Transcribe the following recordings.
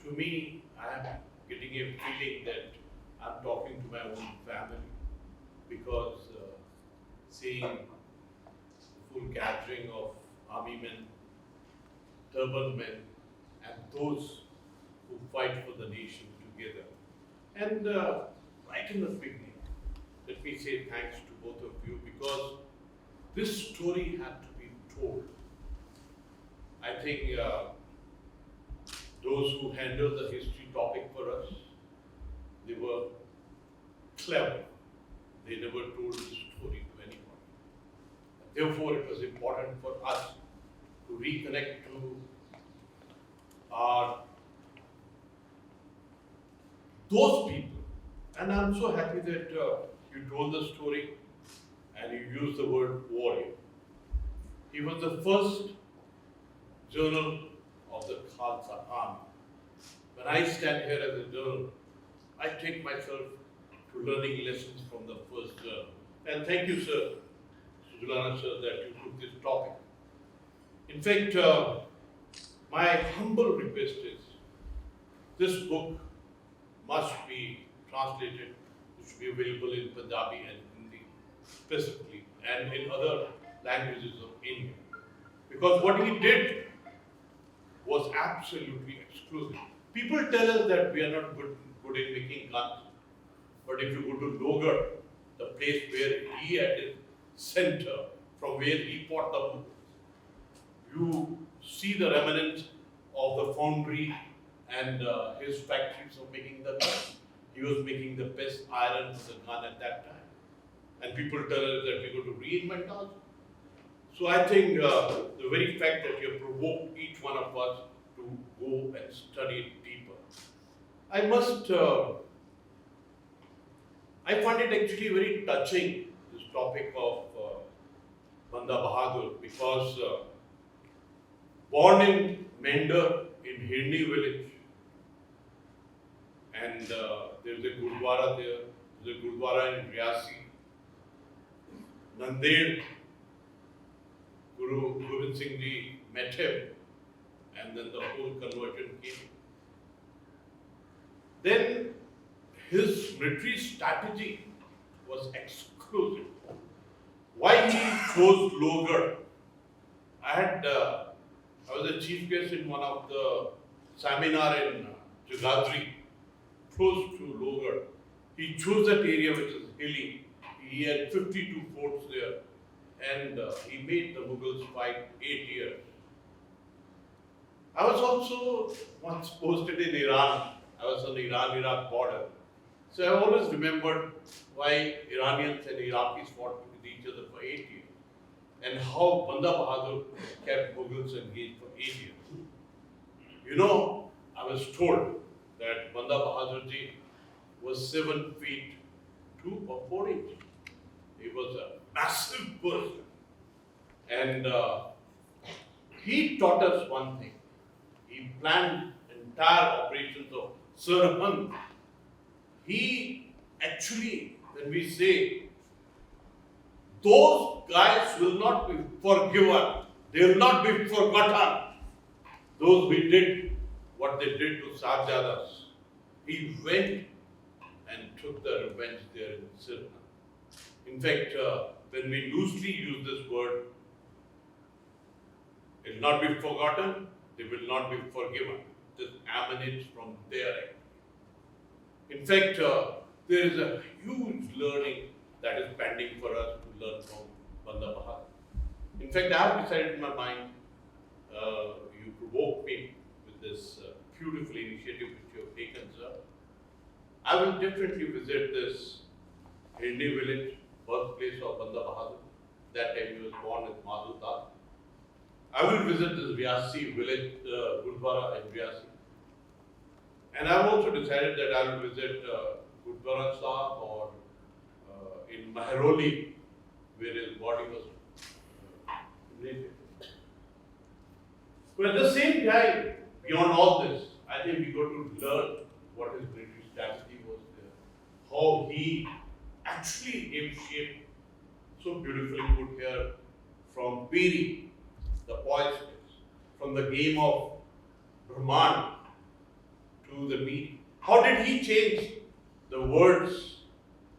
to me, I am getting a feeling that I'm talking to my own family because seeing the full gathering of army men, turban men, and those who fight for the nation together. And right in the beginning, let me say thanks to both of you because this story had to be told. I think those who handled the history topic for us, they were clever. They never told this story to anyone. Therefore, it was important for us to reconnect to our those people. And I'm so happy that you told the story and you used the word warrior. He was the first journal of the Khalsa army. When I stand here as a journal, I take myself to learning lessons from the first journal. And thank you, sir, Sujlana, sir, that you took this topic. In fact, my humble request is this book must be translated, it should be available in Punjabi and Hindi specifically, and in other languages of India. Because what he did was absolutely exclusive. People tell us that we are not good in making guns, but if you go to Logar, the place where he had his center, from where he fought the Mughals, you see the remnants of the foundry and his factories of making the gun. He was making the best iron for the gun at that time. And people tell us that we're going to reinvent us. So I think the very fact that you have provoked each one of us to go and study it deeper. I find it actually very touching, this topic of Banda Bahadur, because born in Mender in Hindi village, and there's a Gurdwara there, there's a Gurdwara in Riyasi, Nanded, Guru Gobind Singh Ji met him, and then the whole conversion came. Then his military strategy was exclusive. Why he chose Logar? I was a chief guest in one of the seminar in Jagadri, close to Logar. He chose that area which is hilly. He had 52 forts there, and he made the Mughals fight 8 years. I was also once posted in Iran. I was on the Iran-Iraq border. So I always remembered why Iranians and Iraqis fought with each other for 8 years, and how Banda Bahadur kept Mughals engaged for 8 years. You know, I was told that Banda Bahadur ji was 7 feet 2 or 4 inches. He was a massive person. And he taught us one thing. He planned entire operations of Sarhand. He actually, when we say, those guys will not be forgiven, they will not be forgotten. Those who did what they did to Sarjadas. He went and took the revenge there in Sirna. In fact, when we loosely use this word, it will not be forgotten, they will not be forgiven. This emanates from their act. In fact, there is a huge learning that is pending for us to learn from Banda Bahadur. In fact, I have decided in my mind, you provoked me with this beautiful initiative which you have taken, sir. I will definitely visit this Hindi village, birthplace of Banda Bahadur. That time he was born with Madhuta. I will visit this Riyasi village, Gurdwara in Riyasi. And I have also decided that I will visit Gurdwara Sahib or in Mehroli, where his body was cremated. But at the same time, beyond all this, I think we got to learn what his military strategy was there, how he actually gave shape, so beautifully put here, from Piri, the poise, from the game of Brahman, to the meaning. How did he change the words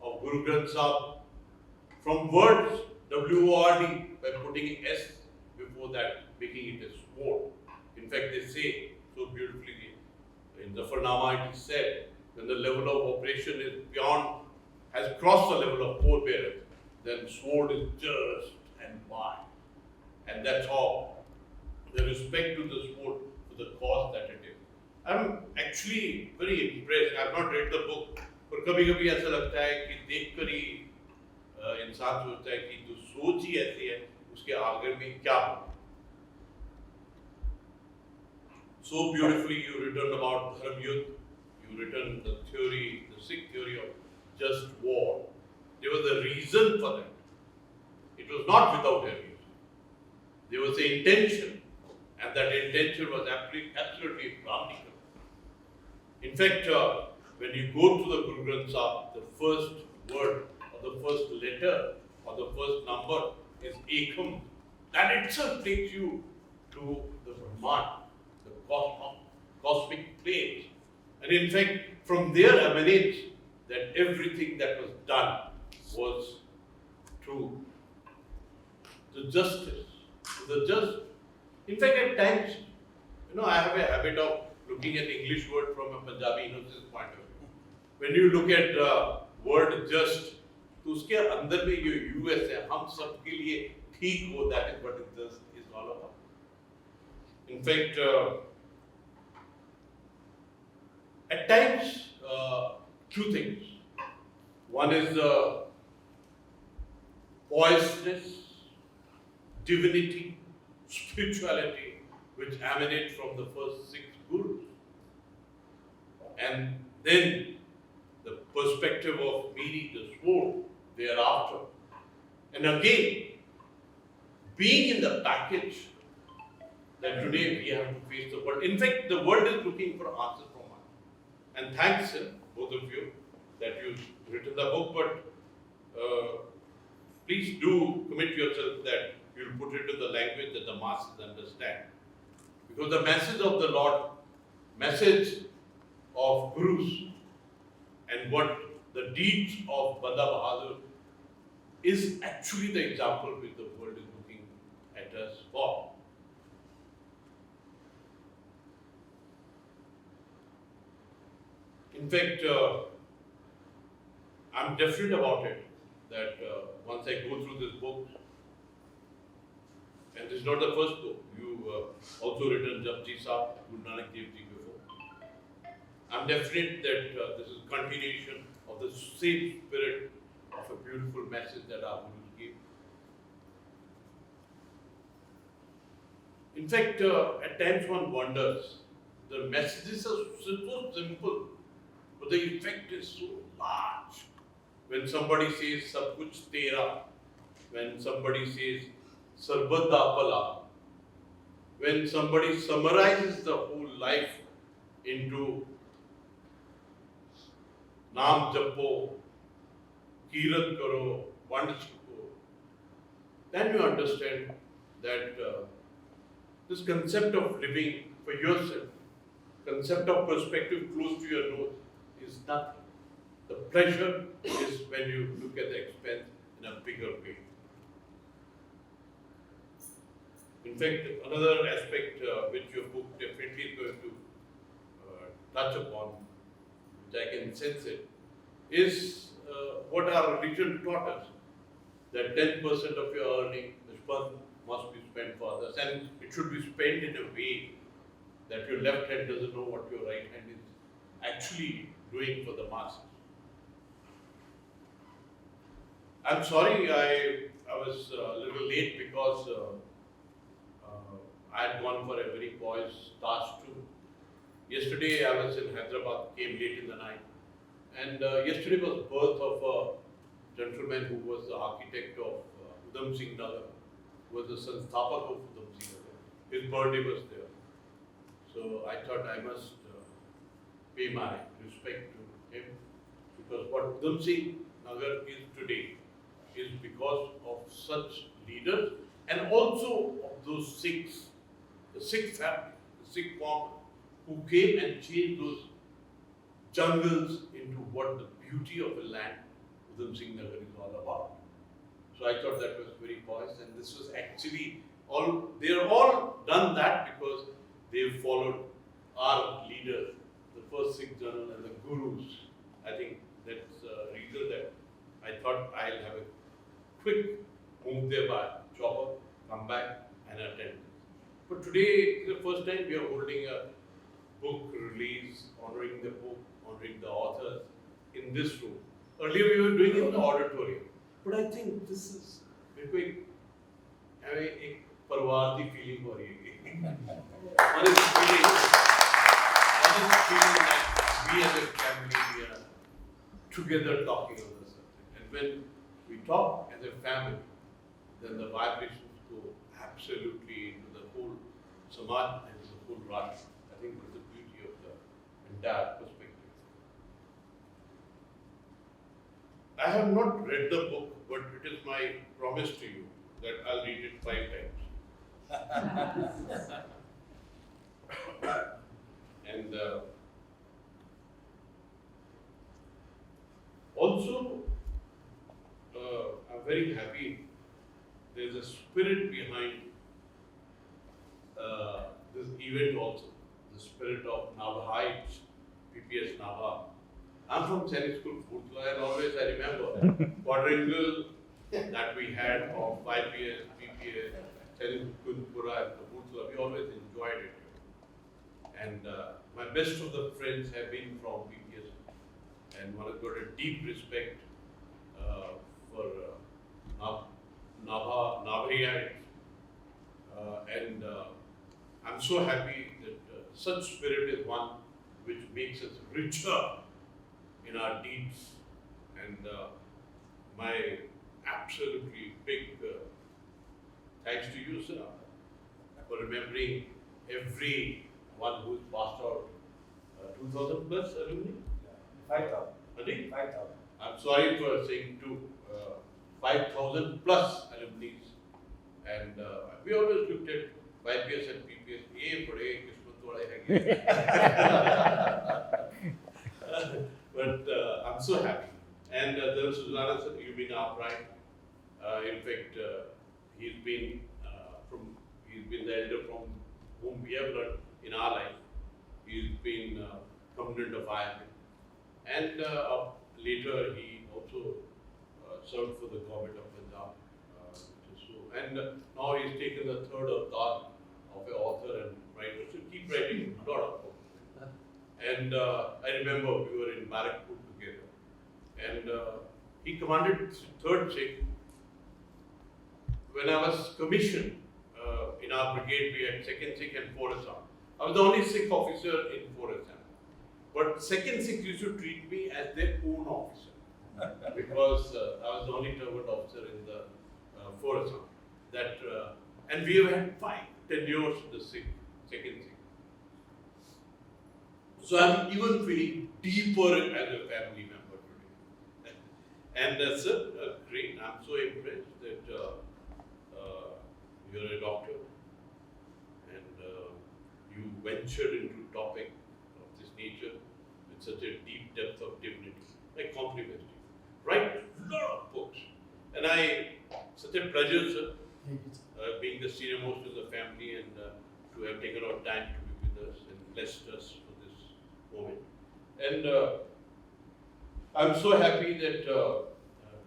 of Guru Granth Sahib from words W-O-R-D by putting S before that, making it a sword? In fact, they say so beautifully in the Zafarnama it is said, when the level of operation is beyond, has crossed the level of forebearance, then sword is just and wide. And that's how the respect to the sword for the cause that it is. I'm actually very impressed. I've not read the book, but कभी-कभी ऐसा लगता है कि देखकर ही इंसान सोचता है कि जो सोच ही ऐसी है, उसके आगे में क्या हो? So beautifully you written about Dharamyudh, you written the theory, the Sikh theory of just war. There was a reason for that. It was not without a reason. There was an intention, and that intention was absolutely practical. In fact, when you go to the Guru Granth Sahib, the first word or the first letter or the first number is Ekam. That itself takes you to the Brahman, the cosmic planes. And in fact, from there emanates that everything that was done was to the justice, to the just. In fact, at times, I have a habit of looking at English word from a Punjabi innocence point of view. When you look at word just, तो उसके अंदर में ये US है, हम सब के लिए ठीक हो, that is what it just is all about. In fact, at times, two things. One is poisedness, divinity, spirituality, which emanate from the first six gurus. And then the perspective of meeting the sword thereafter. And again, being in the package that today we have to face the world. In fact, the world is looking for answers from us. And thanks, both of you, that you've written the book, but please do commit yourself that you'll put it to the language that the masses understand. Because the message of the Lord, message of Gurus, and what the deeds of Banda Bahadur is actually the example which the world is looking at us for. In fact, I'm definite about it that once I go through this book, and this is not the first book, you also written Japji Sahib, Guru Nanak Dev Ji before. I'm definite that this is continuation of the same spirit of a beautiful message that our Gurus gave. In fact, at times one wonders, the messages are so simple, but the effect is so large. When somebody says Sab Kuch Tera, when somebody says Sarbat Da Pala, when somebody summarizes the whole life into Naam Japo, Kirat Karo, Vand Chiko, then you understand that this concept of living for yourself, concept of perspective close to your nose is nothing. The pleasure is when you look at the expense in a bigger way. In fact, another aspect which your book definitely is going to touch upon, which I can sense it, is what our religion taught us, that 10% of your earning, must be spent for others, and it should be spent in a way that your left hand doesn't know what your right hand is actually doing for the masses. I'm sorry I was a little late because I had gone for a very poised task too. Yesterday I was in Hyderabad, came late in the night, and yesterday was birth of a gentleman who was the architect of Udham Singh Nagar, who was the Sansthapak of Udham Singh Nagar. His birthday was there. So I thought I must pay my respect to him, because what Udham Singh Nagar is today is because of such leaders and also of those Sikhs, the Sikh family, the Sikh farmers who came and changed those jungles into what the beauty of a land Udham Singh Nagar is all about. So I thought that was very poised, and this was actually they are all done that because they followed our leader, the first Sikh journal, and the gurus. I think that's a reason that I thought I'll have a quick move there by chopper, come back and attend. But today is the first time we are holding a book release, honoring the book, honoring the authors in this room. Earlier we were doing it in the auditorium. But I think this is a परिवार की feeling हो रही है. One is feeling that we as a family we are together talking on the subject. And when we talk as a family, then the vibrations go absolutely into the whole Samaj and the whole Rashtra. I think that's the beauty of the entire perspective. I have not read the book, but it is my promise to you that I'll read it 5 times. And also, I'm very happy there's a spirit behind this event also, the spirit of Navahites, PPS Nava. I'm from Sainik School, Kapurthala, and always I remember quadrangle that we had of YPS, PPS, Sainik School, Pura, and Kapurthala. We always enjoyed it. And my best of the friends have been from PPS, and one has got a deep respect for Navahites. And I'm so happy that such spirit is one which makes us richer in our deeds. And my absolutely big thanks to you, sir, for remembering every one who's passed out. 2,000 plus alumni? 5,000. 5,000. I'm sorry for saying 5,000 plus alumni. And we always looked at YPS and PPS. But I'm so happy. And the Sujlana sir, you've been our pride. In fact, he's been the elder from whom we have learned in our life. He's been Commandant of IMA. And later he also served for the government of Banda. And now he's taken the third avatar of an author and writer. So keep writing a lot of books. And I remember we were in Barakpur together. And he commanded 3rd Sikh. When I was commissioned in our brigade, we had 2nd Sikh and 4th Assam. I was the only Sikh officer in 4th Assam. But 2nd Sikh used to treat me as their own officer. Because I was the only turbaned officer in the 4th Assam. And we have had 10 years in the 2nd Sikh. So I'm even feeling deeper as a family member today. And sir, great. I'm so impressed that you're a doctor and you ventured into a topic of this nature with such a deep depth of dignity. I compliment you. Write a lot of books. And such a pleasure, sir, being the senior most in the family and to have taken out time to be with us and blessed us for this moment. And I'm so happy that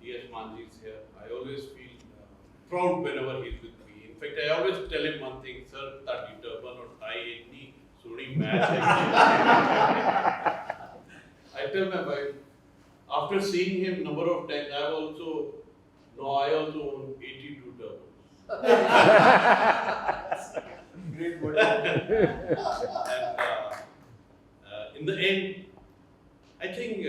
D.S. Manji is here. I always feel proud whenever he's with me. In fact, I always tell him one thing, sir, that turban or tie itni suni match hai. I tell my wife, after seeing him number of times, I also own 82 turbans. Great word. And in the end, I think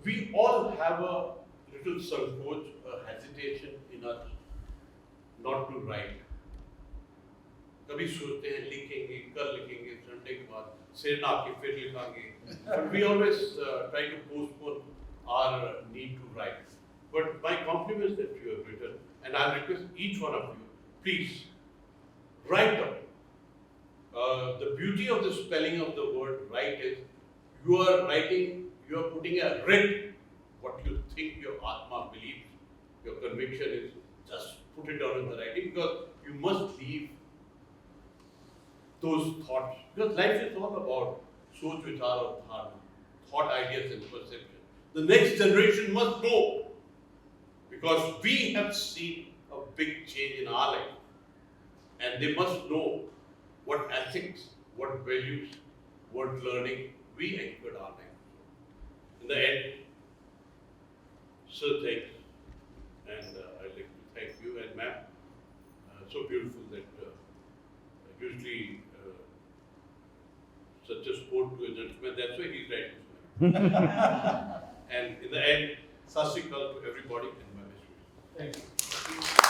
we all have a little sankoch, a hesitation in us not to write. कभी सोचते हैं लिखेंगे, कल लिखेंगे, Sunday के बाद सिर ना के फिर लिखेंगे. But we always try to postpone our need to write. But my compliments that you have written, and I request each one of you, please write down The beauty of the spelling of the word write is you are writing, you are putting a writ, what you think your Atma believes, your conviction is, just put it down in the writing because you must leave those thoughts. Because life is all about soch, vichar or dharma, thought, ideas and perception. The next generation must know because we have seen a big change in our life and they must know what ethics, what values, what learning we anchored our life. In the end, sir, thanks. And I'd like to thank you and ma'am. So beautiful that usually such a sport to a gentleman, that's why he's writing. And in the end, Sat Sri Akal to everybody and my best wishes. Thank you.